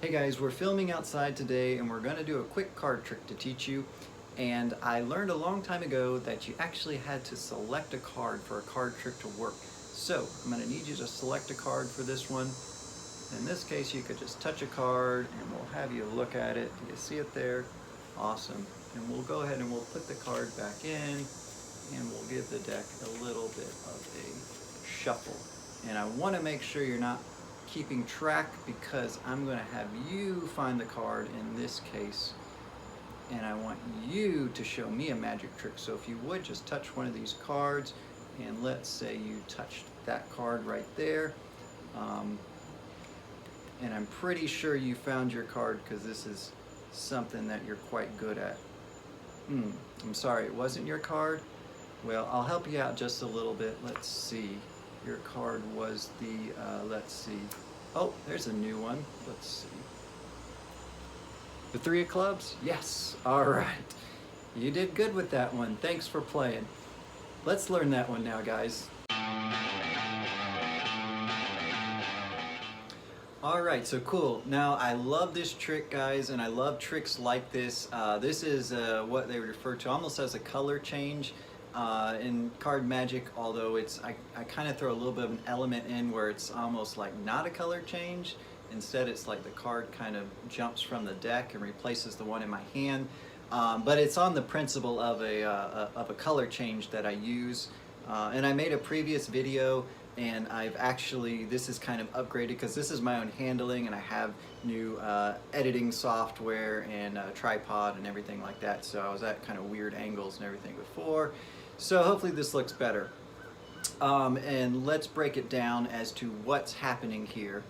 Hey guys, we're filming outside today and we're going to do a quick card trick to teach you. And I learned a long time ago that you actually had to select a card for a card trick to work. So I'm going to need you to select a card for this one. In this case, you could just touch a card and we'll have you look at it. Do you see it there? Awesome. And we'll go ahead and we'll put the card back in and we'll give the deck a little bit of a shuffle. And I want to make sure you're not keeping track because I'm going to have you find the card in this case, and I want you to show me a magic trick. So if you would just touch one of these cards, and let's say you touched that card right there, and I'm pretty sure you found your card because this is something that you're quite good at. I'm sorry, it wasn't your card. Well, I'll help you out just a little bit. Let's see. Your card was the, let's see. Oh, there's a new one. Let's see. The Three of Clubs? Yes. All right. You did good with that one. Thanks for playing. Let's learn that one now, guys. All right, so cool. Now, I love this trick, guys, and I love tricks like this. This is what they refer to almost as a color change. In card magic, although I kind of throw a little bit of an element in where it's almost like not a color change. Instead, it's like the card kind of jumps from the deck and replaces the one in my hand. But it's on the principle of a color change that I use. And I made a previous video, and I've actually, this is kind of upgraded because this is my own handling, and I have new editing software and a tripod and everything like that. So I was at kind of weird angles and everything before. So hopefully this looks better. And let's break it down as to what's happening here.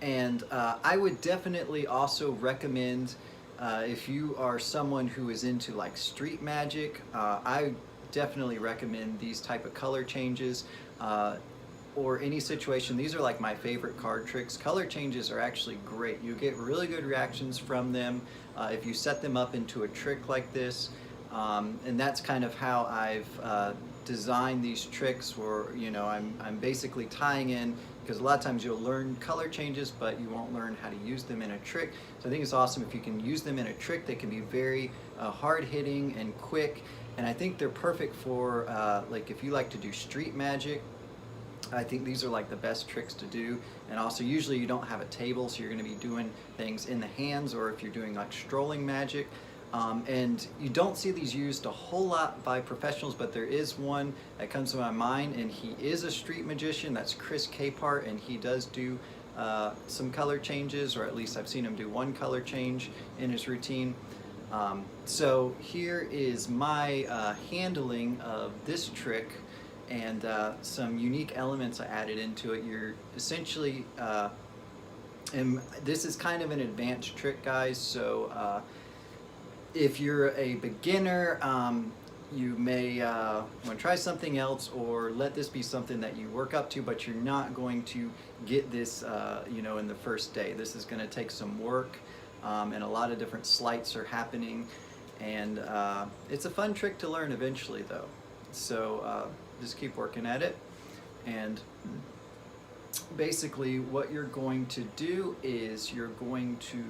And I would definitely also recommend, if you are someone who is into like street magic, I definitely recommend these type of color changes. Or any situation. These are like my favorite card tricks. Color changes are actually great. You get really good reactions from them if you set them up into a trick like this. And that's kind of how I've designed these tricks where, you know, I'm basically tying in, because a lot of times you'll learn color changes, but you won't learn how to use them in a trick. So I think it's awesome if you can use them in a trick. They can be very hard-hitting and quick. And I think they're perfect for, like if you like to do street magic, I think these are like the best tricks to do. And also usually you don't have a table, so you're going to be doing things in the hands, or if you're doing like strolling magic. And you don't see these used a whole lot by professionals, but there is one that comes to my mind, and he is a street magician. That's Chris Capehart, and he does do some color changes, or at least I've seen him do one color change in his routine. So here is my handling of this trick, and some unique elements I added into it. You're essentially, and this is kind of an advanced trick, guys, so if you're a beginner, you may want to try something else, or let this be something that you work up to, but you're not going to get this you know, in the first day. This is going to take some work, and a lot of different sleights are happening, and it's a fun trick to learn eventually though. So just keep working at it. And basically what you're going to do is you're going to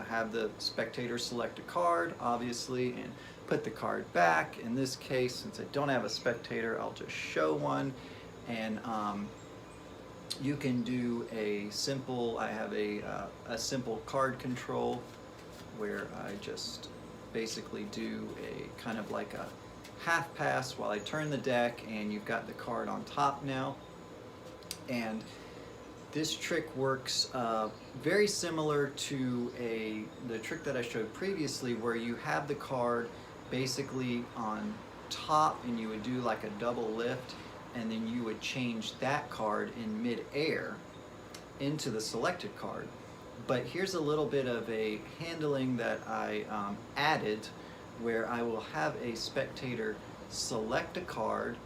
have the spectator select a card, obviously, and put the card back. In this case, since I don't have a spectator, I'll just show one. And you can do a simple, I have a simple card control where I just basically do a kind of like a half pass while I turn the deck, and you've got the card on top now. And this trick works very similar to the trick that I showed previously, where you have the card basically on top and you would do like a double lift, and then you would change that card in mid-air into the selected card. But here's a little bit of a handling that I added, where I will have a spectator select a card,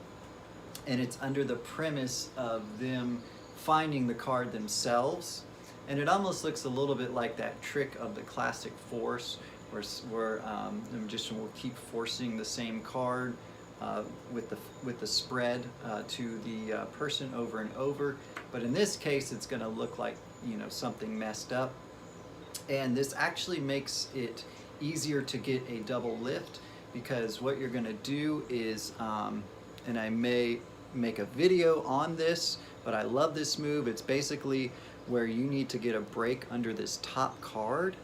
and it's under the premise of them finding the card themselves. And it almost looks a little bit like that trick of the classic force, where the magician will keep forcing the same card with the spread to the person over and over. But in this case, it's going to look like, you know, something messed up. And this actually makes it easier to get a double lift, because what you're going to do is, and I may make a video on this, but I love this move. It's basically where you need to get a break under this top card,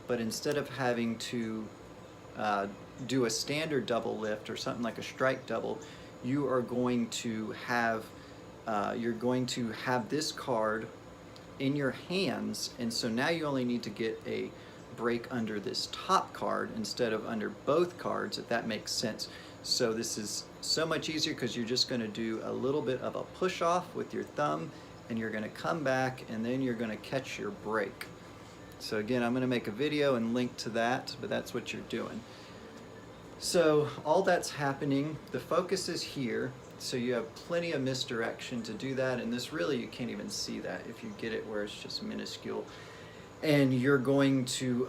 but instead of having to do a standard double lift or something like a strike double, you are going to have this card in your hands, and so now you only need to get a break under this top card instead of under both cards, if that makes sense. So this is so much easier because you're just going to do a little bit of a push off with your thumb, and you're going to come back, and then you're going to catch your break. So again, I'm going to make a video and link to that, but that's what you're doing. So all that's happening, the focus is here, so you have plenty of misdirection to do that, and this really, you can't even see that if you get it where it's just minuscule. And you're going to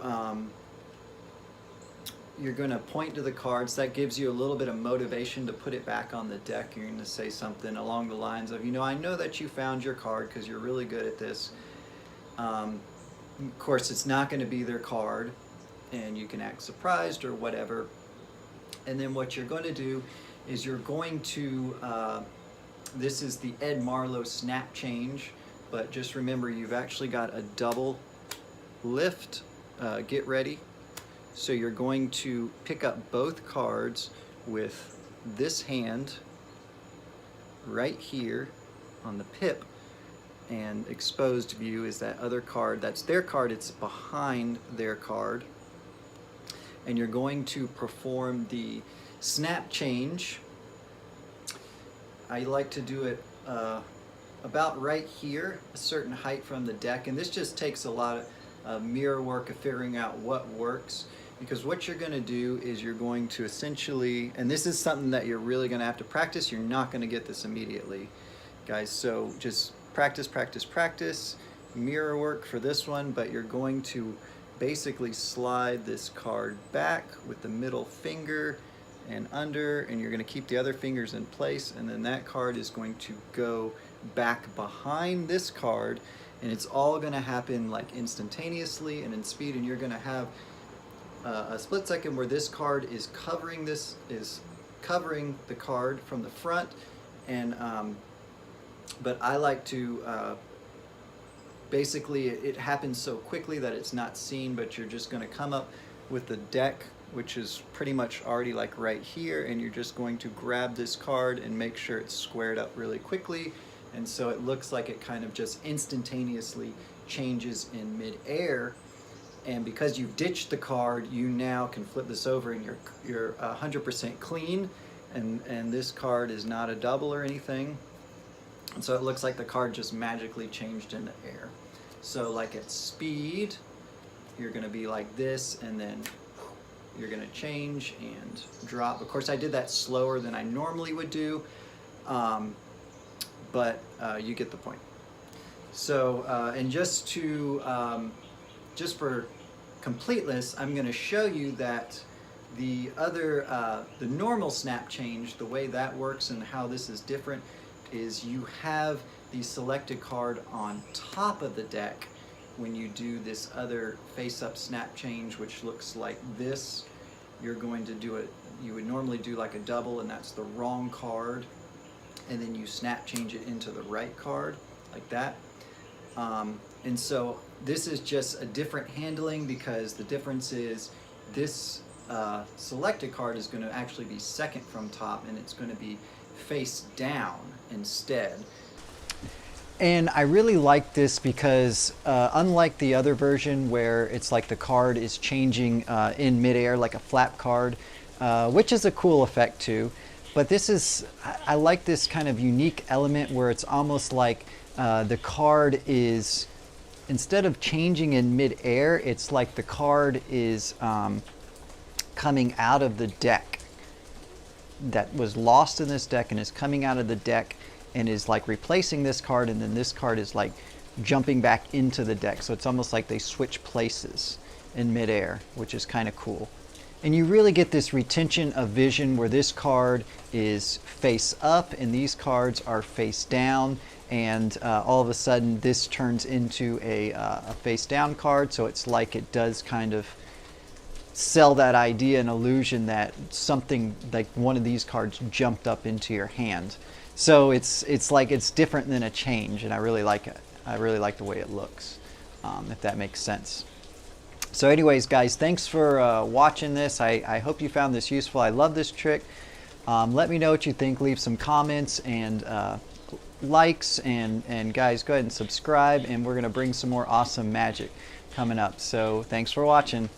point to the cards. That gives you a little bit of motivation to put it back on the deck. You're going to say something along the lines of, I know that you found your card because you're really good at this. Of course, it's not going to be their card, and you can act surprised or whatever. And then what you're going to do is you're going to, this is the Ed Marlowe snap change, but just remember you've actually got a double lift. Get ready. So you're going to pick up both cards with this hand right here on the pip, and exposed view is that other card. That's their card, it's behind their card. And you're going to perform the snap change. I like to do it about right here, a certain height from the deck, and this just takes a lot of mirror work of figuring out what works, because what you're going to do is you're going to essentially, and this is something that you're really going to have to practice. You're not going to get this immediately, guys, so just practice, practice, practice, mirror work for this one. But you're going to basically slide this card back with the middle finger and under, and you're going to keep the other fingers in place, and then that card is going to go back behind this card, and it's all going to happen like instantaneously and in speed, and you're going to have a split second where this card is covering the card from the front, and but I like to basically it happens so quickly that it's not seen, but you're just going to come up with the deck, which is pretty much already like right here, and you're just going to grab this card and make sure it's squared up really quickly, and so it looks like it kind of just instantaneously changes in mid-air. And because you've ditched the card, you now can flip this over, and you're 100% clean, and this card is not a double or anything, and so it looks like the card just magically changed in the air. So like at speed, you're going to be like this, and then you're going to change and drop. Of course, I did that slower than I normally would do, but you get the point. So, and just just for completeness, I'm going to show you that the normal snap change, the way that works and how this is different, is you have the selected card on top of the deck when you do this other face-up snap change, which looks like this. You're going to do it, you would normally do like a double, and that's the wrong card, and then you snap change it into the right card, like that. And so this is just a different handling, because the difference is this selected card is going to actually be second from top, and it's going to be face down instead. And I really like this because unlike the other version where it's like the card is changing in midair like a flap card, which is a cool effect too, but this is, I like this kind of unique element where it's almost like the card is, instead of changing in midair, it's like the card is coming out of the deck, that was lost in this deck and is coming out of the deck and is like replacing this card, and then this card is like jumping back into the deck. So it's almost like they switch places in midair, which is kind of cool. And you really get this retention of vision where this card is face up and these cards are face down, and all of a sudden this turns into a face down card, so it's like it does kind of sell that idea and illusion that something like one of these cards jumped up into your hand. So it's like it's different than a change, and I really like it. I really like the way it looks, if that makes sense. So anyways, guys, thanks for watching this. I hope you found this useful. I love this trick. Let me know what you think. Leave some comments and likes, and guys, go ahead and subscribe, and we're going to bring some more awesome magic coming up. So thanks for watching.